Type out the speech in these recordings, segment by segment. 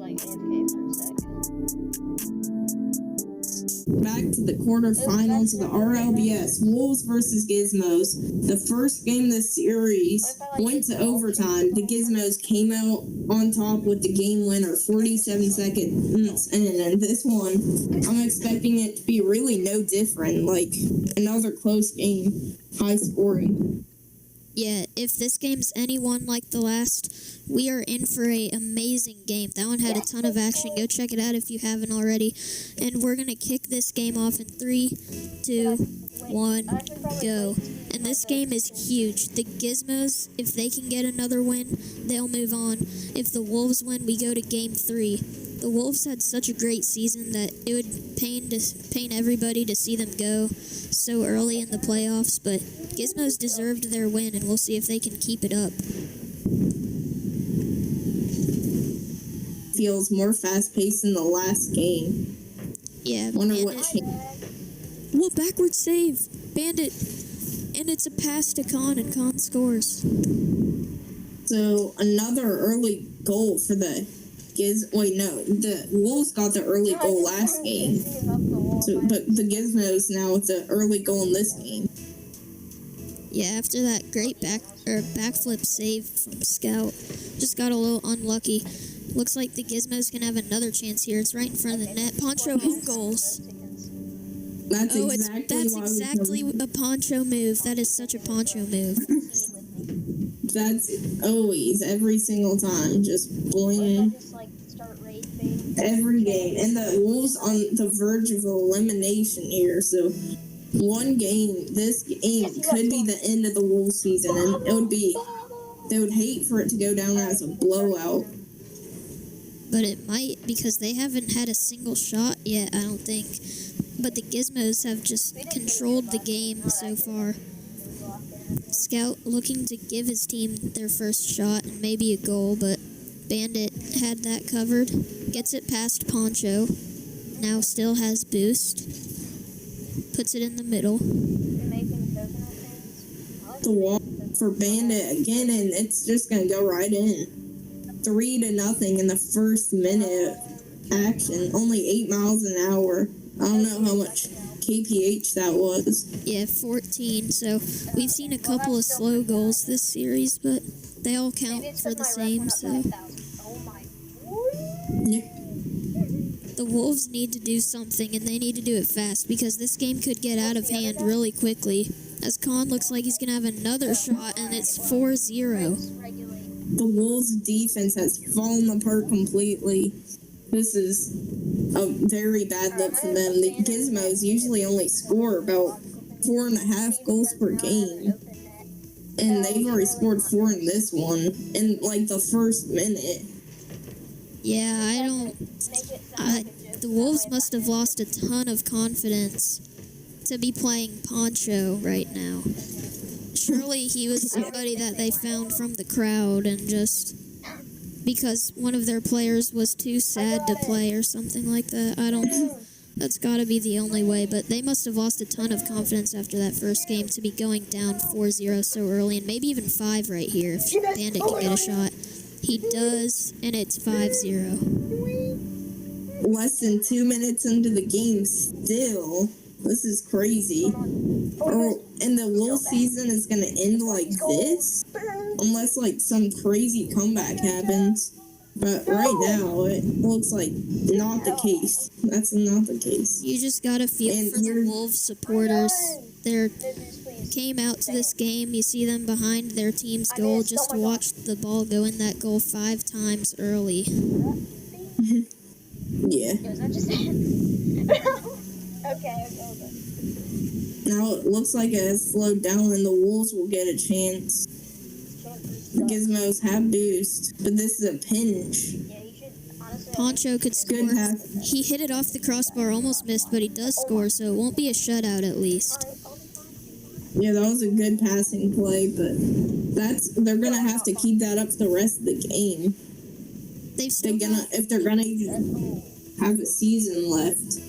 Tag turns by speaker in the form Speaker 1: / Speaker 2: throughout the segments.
Speaker 1: like AFK for a sec.
Speaker 2: Back to the quarterfinals of the RLBS, Wolves versus Gizmos. The first game of the series went to overtime. The Gizmos came out on top with the game winner 47 seconds in, and this one, I'm expecting it to be really no different, like another close game, high scoring.
Speaker 3: Yeah, if this game's anyone like the last, we are in for an amazing game. That one had a ton of action. Go check it out if you haven't already. And we're going to kick this game off in 3, 2, 1, go. And this game is huge. The Gizmos, if they can get another win, they'll move on. If the Wolves win, we go to game 3. The Wolves had such a great season that it would pain everybody to see them go so early in the playoffs, but Gizmos deserved their win, and we'll see if they can keep it up.
Speaker 2: Feels more fast-paced than the last game.
Speaker 3: Yeah.
Speaker 2: Wonder what changed.
Speaker 3: Whoa, backward save. Bandit. And it's a pass to Khan, and Khan scores.
Speaker 2: So, another early goal for the the Wolves got the early goal last game. So, but the Gizmos now with the early goal in this game.
Speaker 3: Yeah, after that great backflip save from Scout, just got a little unlucky. Looks like the Gizmos can have another chance here. It's right in front of the net. Poncho home goals.
Speaker 2: That's exactly
Speaker 3: a Poncho move. That is such a Poncho move.
Speaker 2: That's always, every single time, just boing. Every game. And the Wolves on the verge of elimination here, so this game could be the end of the Wolves season, and they would hate for it to go down as a blowout.
Speaker 3: But it might, because they haven't had a single shot yet, I don't think. But the Gizmos have just controlled the game so far. Scout looking to give his team their first shot and maybe a goal, but Bandit had that covered. Gets it past Poncho. Now still has boost. Puts it in the middle.
Speaker 2: The wall for Bandit again, and it's just going to go right in. 3-0 in the first minute action. Only 8 miles an hour. I don't know how much kph that was.
Speaker 3: Yeah, 14. So we've seen a couple of slow goals this series, but they all count for the same. So
Speaker 2: yeah.
Speaker 3: The Wolves need to do something, and they need to do it fast, because this game could get out of hand really quickly. As Khan looks like he's going to have another shot, and it's 4-0.
Speaker 2: The Wolves' defense has fallen apart completely. This is a very bad look for them. The Gizmos usually only score about 4.5 goals per game. And they've already scored 4 in this one in like the first minute.
Speaker 3: Yeah, the Wolves must have lost a ton of confidence to be playing Poncho right now. Surely he was somebody that they found from the crowd, and just because one of their players was too sad to play or something like that. I don't know. That's got to be the only way, but they must have lost a ton of confidence after that first game to be going down 4-0 so early, and maybe even 5 right here if Bandit can get a shot. He does, and it's 5-0.
Speaker 2: Less than 2 minutes into the game still. This is crazy. And the Wolves season is going to end like this? Unless, like, some crazy comeback happens. But right now, it looks like not the case. That's not the case.
Speaker 3: You just got to feel for the Wolves supporters. They came out to this game. You see them behind their team's goal just to watch the ball go in that goal 5 times early.
Speaker 2: Yeah.
Speaker 1: Okay.
Speaker 2: Now it looks like it has slowed down and the Wolves will get a chance. The Gizmos have boost, but this is a pinch.
Speaker 3: Poncho could score. He hit it off the crossbar, almost missed, but he does score, so it won't be a shutout at least.
Speaker 2: Yeah, that was a good passing play, but they're gonna have to keep that up the rest of the game. If they're gonna have a season left.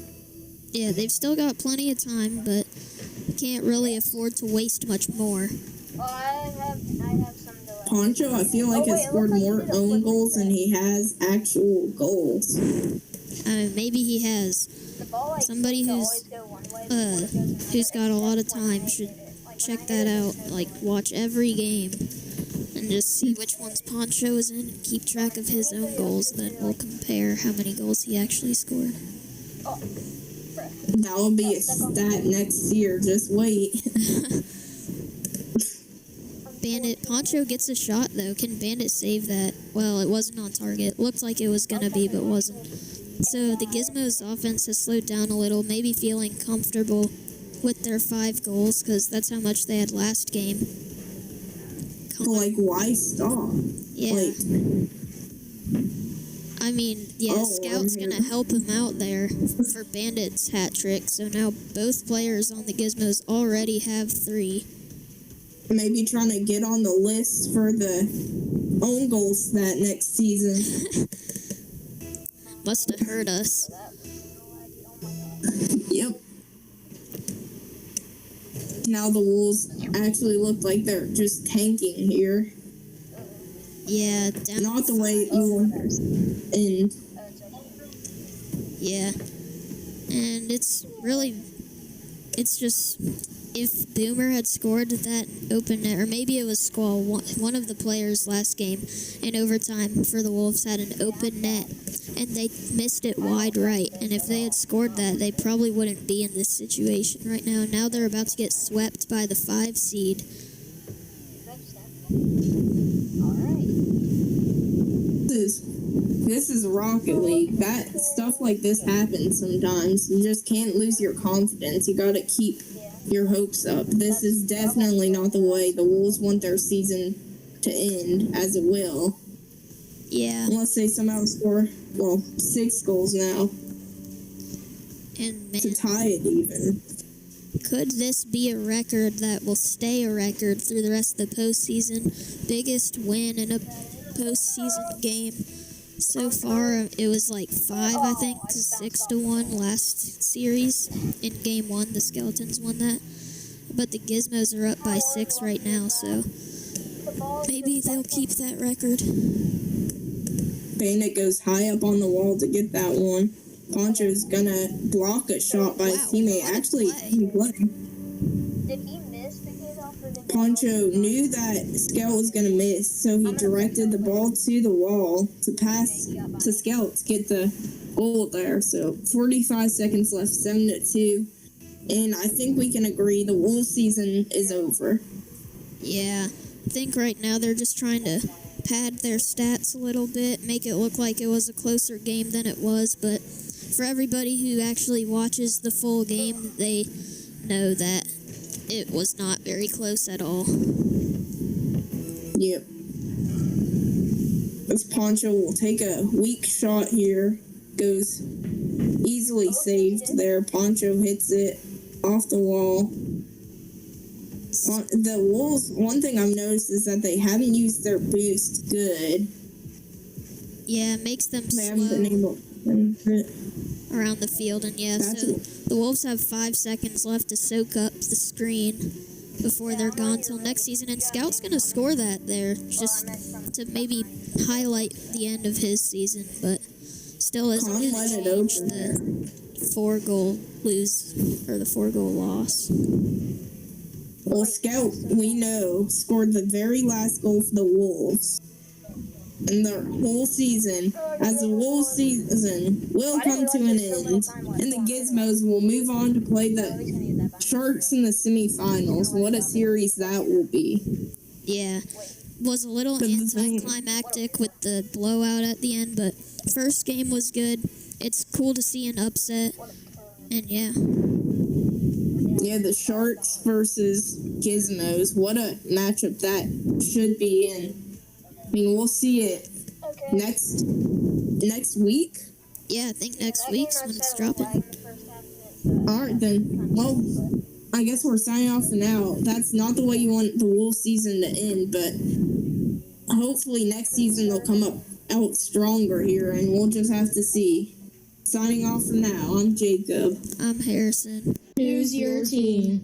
Speaker 3: Yeah, they've still got plenty of time, but can't really afford to waste much more.
Speaker 1: I have some delay.
Speaker 2: Poncho, I feel like, has scored more own goals than he has actual goals.
Speaker 3: Maybe he has. Somebody who's got a lot of time should check that out. Like, watch every game and just see which ones Poncho is in and keep track of his own goals. Then we'll compare how many goals he actually scored.
Speaker 2: That will be a stat next year. Just wait.
Speaker 3: Bandit, Poncho gets a shot though. Can Bandit save that? Well, it wasn't on target. Looked like it was gonna be, but wasn't. So the Gizmos offense has slowed down a little, maybe feeling comfortable with their 5 goals, because that's how much they had last game.
Speaker 2: Like, why stop?
Speaker 3: Yeah.
Speaker 2: Like,
Speaker 3: I mean, yeah, Scout's going to help him out there for Bandit's hat trick. So now both players on the Gizmos already have 3.
Speaker 2: maybe trying to get on the list for the own goal stat next season.
Speaker 3: Must have hurt us.
Speaker 2: Yep. Now the Wolves actually look like they're just tanking here.
Speaker 3: Yeah,
Speaker 2: not the way you want in.
Speaker 3: Yeah. And it's just, if Boomer had scored that open net, or maybe it was Squall, one of the players last game in overtime for the Wolves had an open net, and they missed it wide right. And if they had scored that, they probably wouldn't be in this situation right now. Now they're about to get swept by the 5 seed.
Speaker 2: This is Rocket League. That stuff like this happens sometimes. You just can't lose your confidence. You gotta keep your hopes up. This is definitely not the way the Wolves want their season to end, as it will.
Speaker 3: Yeah.
Speaker 2: Unless they somehow score, 6 goals now.
Speaker 3: And man,
Speaker 2: to tie it even.
Speaker 3: Could this be a record that will stay a record through the rest of the postseason? Biggest win in a postseason game so far. It was like 5, I think, to 6-1 last series. In game 1, the Skeletons won that. But the Gizmos are up by 6 right now, so maybe they'll keep that record.
Speaker 2: Bandit goes high up on the wall to get that one. Poncho's gonna block a shot by his teammate. Actually, he played.
Speaker 1: Did he miss the kickoff or did
Speaker 2: Poncho knew that Scout was gonna miss, so he directed the ball to the wall to pass to Scout to get the goal there. So 45 seconds left, 7-2. And I think we can agree the Wolves season is over.
Speaker 3: Yeah, I think right now they're just trying to pad their stats a little bit, make it look like it was a closer game than it was, but for everybody who actually watches the full game, they know that it was not very close at all.
Speaker 2: Yep. This Poncho will take a weak shot here. Goes easily saved there. Poncho hits it off the wall. The Wolves, one thing I've noticed is that they haven't used their boost good.
Speaker 3: Yeah, it makes them
Speaker 2: They haven't
Speaker 3: slow
Speaker 2: been able to
Speaker 3: around the field, and yeah, so the Wolves have 5 seconds left to soak up the screen before they're gone till next season, and Scout's going to score that there just to maybe highlight the end of his season, but still isn't going to change the 4-goal lose or the 4-goal loss.
Speaker 2: Well, Scout, we know, scored the very last goal for the Wolves. And their whole season, as the Wolves season will come to an end, and the Gizmos will move on to play the Sharks in the semifinals. What a series that will be.
Speaker 3: Yeah, was a little anticlimactic with the blowout at the end, but first game was good. It's cool to see an upset, and yeah.
Speaker 2: Yeah, the Sharks versus Gizmos. What a matchup that should be in. I mean, we'll see it next week.
Speaker 3: Yeah, I think next week's when it's dropping.
Speaker 2: All right, then. Well, I guess we're signing off for now. That's not the way you want the Wolves season to end, but hopefully next season they'll come out stronger here, and we'll just have to see. Signing off for now, I'm Jacob.
Speaker 3: I'm Harrison.
Speaker 2: Who's your team?